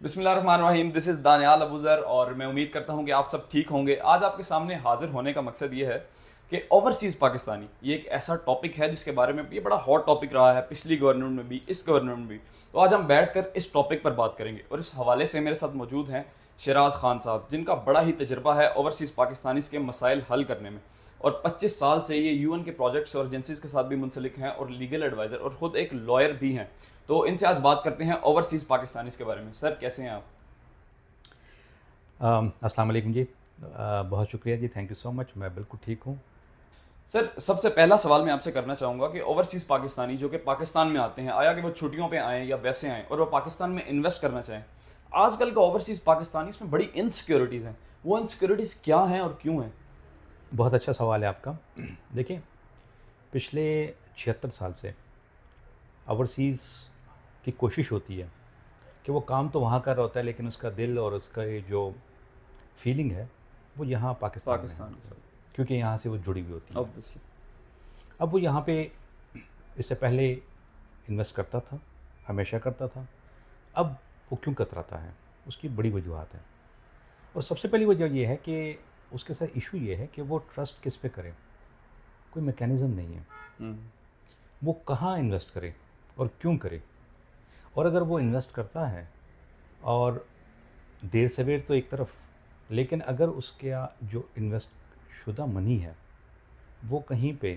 بسم اللہ الرحمن الرحیم. دس از دانیال ابوذر اور میں امید کرتا ہوں کہ آپ سب ٹھیک ہوں گے. آج آپ کے سامنے حاضر ہونے کا مقصد یہ ہے کہ اوورسیز پاکستانی یہ ایک ایسا ٹاپک ہے جس کے بارے میں یہ بڑا ہاٹ ٹاپک رہا ہے پچھلی گورنمنٹ میں بھی, اس گورنمنٹ میں بھی. تو آج ہم بیٹھ کر اس ٹاپک پر بات کریں گے اور اس حوالے سے میرے ساتھ موجود ہیں شیراز خان صاحب, جن کا بڑا ہی تجربہ ہے اوورسیز پاکستانیز کے مسائل حل کرنے میں, اور 25 سال سے یہ یو این کے پروجیکٹس اور ایجنسیز کے ساتھ بھی منسلک ہیں اور لیگل ایڈوائزر اور خود ایک لائر بھی ہیں. تو ان سے آج بات کرتے ہیں اوورسیز پاکستانیز کے بارے میں. سر کیسے ہیں آپ؟ السلام علیکم جی, بہت شکریہ جی, تھینک یو سو مچ. میں بالکل ٹھیک ہوں. سر سب سے پہلا سوال میں آپ سے کرنا چاہوں گا کہ اوورسیز پاکستانی جو کہ پاکستان میں آتے ہیں, آیا کہ وہ چھٹیوں پہ آئیں یا ویسے آئیں اور وہ پاکستان میں انویسٹ کرنا چاہیں, آج کل کا اوورسیز پاکستانی اس میں بڑی انسیکیورٹیز ہیں. وہ انسیکیورٹیز کیا ہیں اور کیوں ہیں؟ بہت اچھا سوال ہے آپ کا. دیکھیں, پچھلے 76 سال سے اوورسیز کی کوشش ہوتی ہے کہ وہ کام تو وہاں کر رہا ہوتا ہے لیکن اس کا دل اور اس کا جو فیلنگ ہے وہ یہاں پاکستان میں ہے, کیونکہ یہاں سے وہ جڑی ہوئی ہوتی ہے. اب وہ یہاں پہ اس سے پہلے انویسٹ کرتا تھا, ہمیشہ کرتا تھا. اب وہ کیوں کتراتا ہے؟ اس کی بڑی وجوہات ہیں, اور سب سے پہلی وجہ یہ ہے کہ اس کے ساتھ ایشو یہ ہے کہ وہ ٹرسٹ کس پہ کرے. کوئی میکینزم نہیں ہے. وہ کہاں انویسٹ کرے اور کیوں کرے. اور اگر وہ انویسٹ کرتا ہے اور دیر سویر تو ایک طرف, لیکن اگر اس کا جو انویسٹ شدہ منی ہے وہ کہیں پہ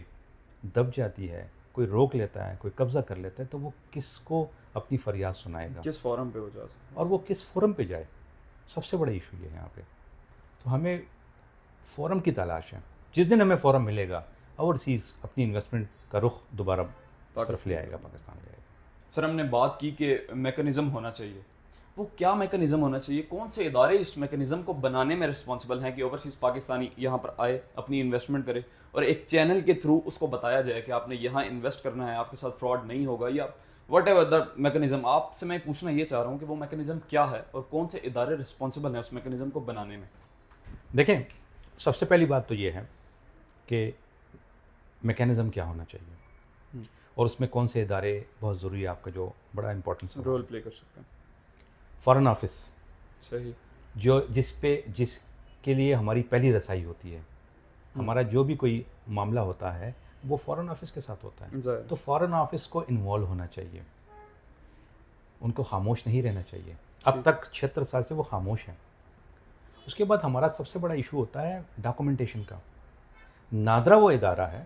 دب جاتی ہے, کوئی روک لیتا ہے, کوئی قبضہ کر لیتا ہے, تو وہ کس کو اپنی فریاد سنائے گا, کس فورم پہ ہو جا سکتا ہے, اور وہ کس فورم پہ جائے. سب سے بڑا ایشو یہ ہے یہاں پہ. تو ہمیں فورم کی تلاش ہے. جس دن ہمیں فورم ملے گا, اوورسیز اپنی انویسٹمنٹ کا رخ دوبارہ طرف لے آئے گا, پاکستان لے آئے گا. سر ہم نے بات کی کہ میکانزم ہونا چاہیے. وہ کیا میکانزم ہونا چاہیے؟ کون سے ادارے اس میکانزم کو بنانے میں رسپانسبل ہیں کہ اوورسیز پاکستانی یہاں پر آئے, اپنی انویسٹمنٹ کرے, اور ایک چینل کے تھرو اس کو بتایا جائے کہ آپ نے یہاں انویسٹ کرنا ہے, آپ کے ساتھ فراڈ نہیں ہوگا, یا واٹ ایور دا میکانزم. آپ سے میں پوچھنا یہ چاہ رہا ہوں کہ وہ میکانزم کیا ہے اور کون سے ادارے رسپانسبل ہیں اس میکانزم کو بنانے میں. دیکھیں, سب سے پہلی بات تو یہ ہے کہ میکینزم کیا ہونا چاہیے اور اس میں کون سے ادارے بہت ضروری ہے. آپ کا جو بڑا امپورٹنٹ رول پلے کر سکتے ہیں. فارن آفس, صحیح, جس کے لیے ہماری پہلی رسائی ہوتی ہے. ہمارا جو بھی کوئی معاملہ ہوتا ہے وہ فارن آفس کے ساتھ ہوتا ہے. تو فارن آفس کو انوالو ہونا چاہیے, ان کو خاموش نہیں رہنا چاہیے. اب تک 76 سال سے وہ خاموش ہیں. اس کے بعد ہمارا سب سے بڑا ایشو ہوتا ہے ڈاکومنٹیشن کا. نادرا وہ ادارہ ہے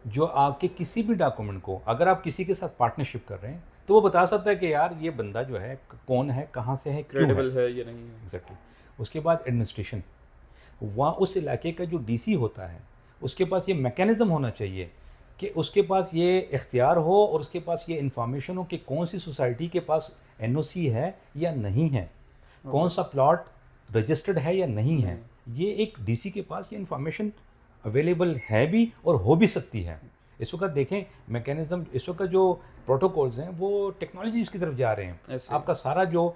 جو آپ کے کسی بھی ڈاکومنٹ کو, اگر آپ کسی کے ساتھ پارٹنرشپ کر رہے ہیں, تو وہ بتا سکتا ہے کہ یار یہ بندہ جو ہے کون ہے, کہاں سے ہے, کریڈیبل ہے یا نہیں ہے. ایگزیکٹلی. اس کے بعد ایڈمنسٹریشن, وہاں اس علاقے کا جو ڈی سی ہوتا ہے اس کے پاس یہ میکینزم ہونا چاہیے کہ اس کے پاس یہ اختیار ہو اور اس کے پاس یہ انفارمیشن ہو کہ کون سی سوسائٹی کے پاس این او سی ہے یا نہیں ہے, کون سا پلاٹ رجسٹرڈ ہے یا نہیں ہے. یہ ایک ڈی سی کے پاس یہ انفارمیشن اویلیبل ہے بھی اور ہو بھی سکتی ہے. اس وقت دیکھیں میکینزم, اس وقت جو پروٹوکولز ہیں وہ ٹیکنالوجیز کی طرف جا رہے ہیں. آپ کا سارا جو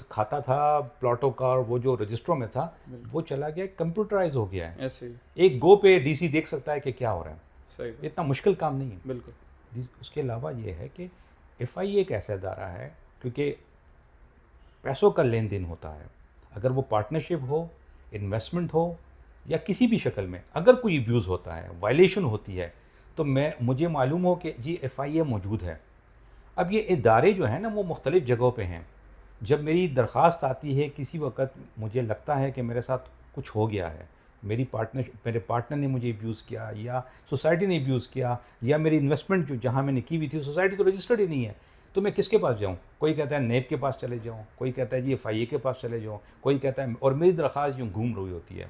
کھاتا تھا پلاٹوں کا اور وہ جو رجسٹروں میں تھا وہ چلا گیا, کمپیوٹرائز ہو گیا ہے. ایک گو پہ ڈی سی دیکھ سکتا ہے کہ کیا ہو رہا ہے. اتنا مشکل کام نہیں ہے. بالکل. اس کے علاوہ یہ ہے کہ ایف آئی ایک ایسا ادارہ ہے کیونکہ پیسوں کا لین دین ہوتا ہے. اگر وہ پارٹنرشپ ہو, انویسٹمنٹ ہو, یا کسی بھی شکل میں اگر کوئی ابیوز ہوتا ہے, وائلیشن ہوتی ہے, تو مجھے معلوم ہو کہ جی ایف آئی اے موجود ہے. اب یہ ادارے جو ہیں نا وہ مختلف جگہوں پہ ہیں. جب میری درخواست آتی ہے, کسی وقت مجھے لگتا ہے کہ میرے ساتھ کچھ ہو گیا ہے, میرے پارٹنر نے مجھے ابیوز کیا, یا سوسائٹی نے ابیوز کیا, یا میری انویسٹمنٹ جو جہاں میں نے کی ہوئی تھی سوسائٹی تو رجسٹرڈ ہی نہیں ہے, تو میں کس کے پاس جاؤں؟ کوئی کہتا ہے نیب کے پاس چلے جاؤں, کوئی کہتا ہے جی ایف آئی اے کے پاس چلے جاؤں, کوئی کہتا ہے, اور میری درخواست یوں گھوم رہی ہوتی ہے.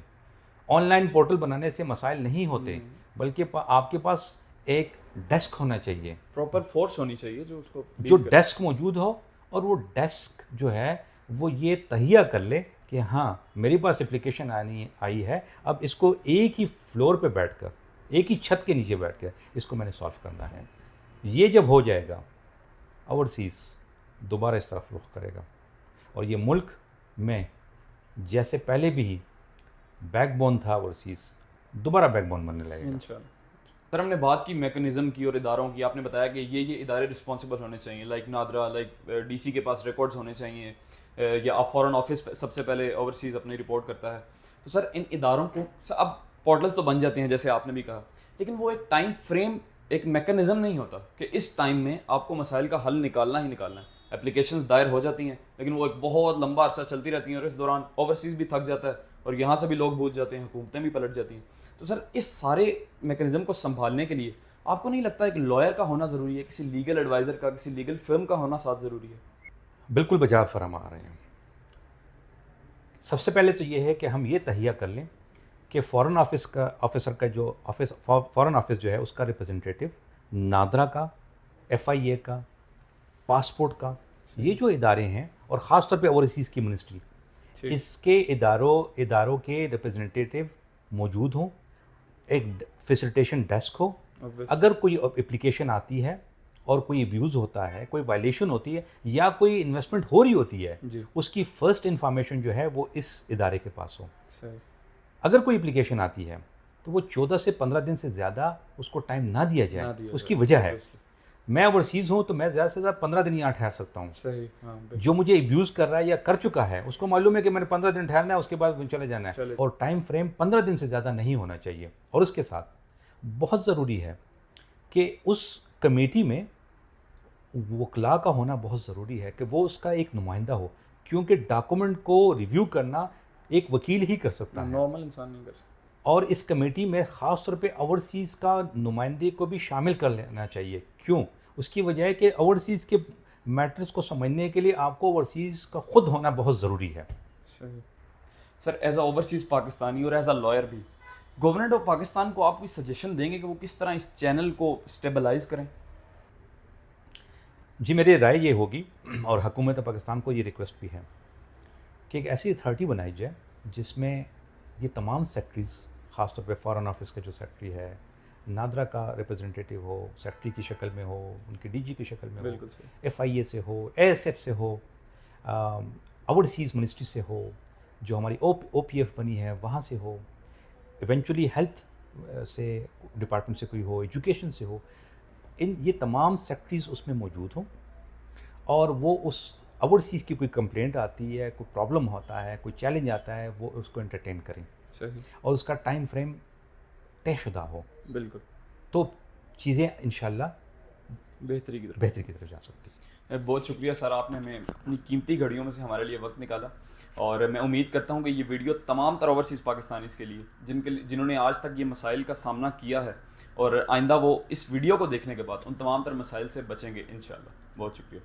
آن لائن پورٹل بنانے سے مسائل نہیں ہوتے, بلکہ آپ کے پاس ایک ڈیسک ہونا چاہیے, پراپر فورس ہونی چاہیے جو اس کو جو ڈیسک موجود ہو, اور وہ ڈیسک جو ہے وہ یہ تہیہ کر لے کہ ہاں میرے پاس اپلیکیشن آئی ہے, اب اس کو ایک ہی فلور پہ بیٹھ کر, ایک ہی چھت کے نیچے بیٹھ کر اس کو میں نے سالو کرنا ہے. یہ جب ہو جائے گا, اوورسیز دوبارہ اس طرف رخ کرے گا, اور یہ ملک میں جیسے پہلے بھی بیک بون تھا اوورسیز, دوبارہ بیک بون بننے لگے گا. سر ہم نے بات کی میکنزم کی اور اداروں کی, آپ نے بتایا کہ یہ ادارے رسپانسبل ہونے چاہیے, like NADRA, like D C کے پاس ریکارڈز ہونے چاہیے, یا فورن آفس سب سے پہلے اوورسیز اپنی رپورٹ کرتا ہے. تو سر ان اداروں کو اب پورٹلز تو بن جاتے ہیں جیسے آپ نے بھی کہا, لیکن وہ ایک ٹائم فریم, ایک میکنزم نہیں ہوتا کہ اس ٹائم میں آپ کو مسائل کا حل نکالنا ہی نکالنا ہے. اپلیکیشنز دائر ہو جاتی ہیں لیکن وہ ایک بہت لمبا عرصہ چلتی رہتی ہیں, اور اس دوران اوورسیز بھی تھک جاتا ہے اور یہاں سے بھی لوگ بھول جاتے ہیں, حکومتیں بھی پلٹ جاتی ہیں. تو سر اس سارے میکنزم کو سنبھالنے کے لیے آپ کو نہیں لگتا ہے کہ لائر کا ہونا ضروری ہے, کسی لیگل ایڈوائزر کا, کسی لیگل فرم کا ہونا ساتھ ضروری ہے؟ بالکل بجا فرما رہے ہیں. سب سے پہلے تو یہ ہے کہ ہم یہ تہیہ کر لیں کہ فورن آفیسر کا جو فورن آفس جو ہے اس کا ریپرزنٹیٹو نادرا کا, ایف آئی اے کا, پاسپورٹ کا, یہ جو ادارے ہیں, اور خاص طور پہ اوورسیز کی منسٹری, اس کے اداروں کے ریپرزنٹیٹو موجود ہوں, ایک فیسلٹیشن ڈیسک ہو. اگر کوئی اپلیکیشن آتی ہے اور کوئی ابیوز ہوتا ہے, کوئی وائلیشن ہوتی ہے, یا کوئی انویسٹمنٹ ہو رہی ہوتی ہے, اس کی فرسٹ انفارمیشن جو ہے وہ اس ادارے کے پاس ہو. اگر کوئی اپلیکیشن آتی ہے تو وہ 14 سے 15 دن سے زیادہ اس کو ٹائم نہ دیا جائے. اس کی وجہ ہے, میں اوورسیز ہوں تو میں زیادہ سے زیادہ 15 دن یہاں ٹھہر سکتا ہوں. جو مجھے ابیوز کر رہا ہے یا کر چکا ہے اس کو معلوم ہے کہ میں نے 15 دن ٹھہرنا ہے, اس کے بعد چلے جانا ہے, اور ٹائم فریم 15 دن سے زیادہ نہیں ہونا چاہیے. اور اس کے ساتھ بہت ضروری ہے کہ اس کمیٹی میں وکلاء کا ہونا بہت ضروری ہے, کہ وہ اس کا ایک نمائندہ ہو, کیونکہ ڈاکومنٹ کو ریویو کرنا ایک وکیل ہی کر سکتا ہے, نارمل انسان نہیں کر سکتا. اور اس کمیٹی میں خاص طور پہ اوورسیز کا نمائندے کو بھی شامل کر لینا چاہیے. کیوں؟ اس کی وجہ ہے کہ اوورسیز کے میٹرز کو سمجھنے کے لیے آپ کو اوورسیز کا خود ہونا بہت ضروری ہے. صحیح. سر ایز اے اوورسیز پاکستانی اور ایز اے لائر بھی, گورنمنٹ آف پاکستان کو آپ کوئی سجیشن دیں گے کہ وہ کس طرح اس چینل کو اسٹیبلائز کریں؟ جی میری رائے یہ ہوگی, اور حکومت پاکستان کو یہ ریکویسٹ بھی ہے, کہ ایک ایسی اتھارٹی بنائی جائے جس میں یہ تمام سیکٹریز, خاص طور پہ فارن آفس کا جو سیکٹری ہے, نادرا کا ریپرزنٹیٹیو ہو, سیکٹری کی شکل میں ہو, ان کی ڈی جی کی شکل میں ہو, ایف آئی اے سے ہو, اے ایس ایف سے ہو, اوورسیز منسٹری سے ہو, جو ہماری او پی ایف بنی ہے وہاں سے ہو, ایونچولی ہیلتھ سے ڈپارٹمنٹ سے کوئی ہو, ایجوکیشن سے ہو, یہ تمام سیکٹریز اس میں موجود ہوں, اور وہ اس اوورسیز کی کوئی کمپلینٹ آتی ہے, کوئی پرابلم ہوتا ہے, کوئی چیلنج آتا ہے, وہ اس کو انٹرٹین کریں. صحیح. اور اس کا ٹائم فریم طے شدہ ہو. بالکل. تو چیزیں انشاءاللہ بہتری کی طرف جا سکتی ہیں. بہت شکریہ سر, آپ نے ہمیں اپنی قیمتی گھڑیوں میں سے ہمارے لیے وقت نکالا, اور میں امید کرتا ہوں کہ یہ ویڈیو تمام تر اوورسیز پاکستانیز کے لیے جنہوں نے آج تک یہ مسائل کا سامنا کیا ہے, اور آئندہ وہ اس ویڈیو کو دیکھنے کے بعد ان تمام تر مسائل سے بچیں گے انشاءاللہ. بہت شکریہ.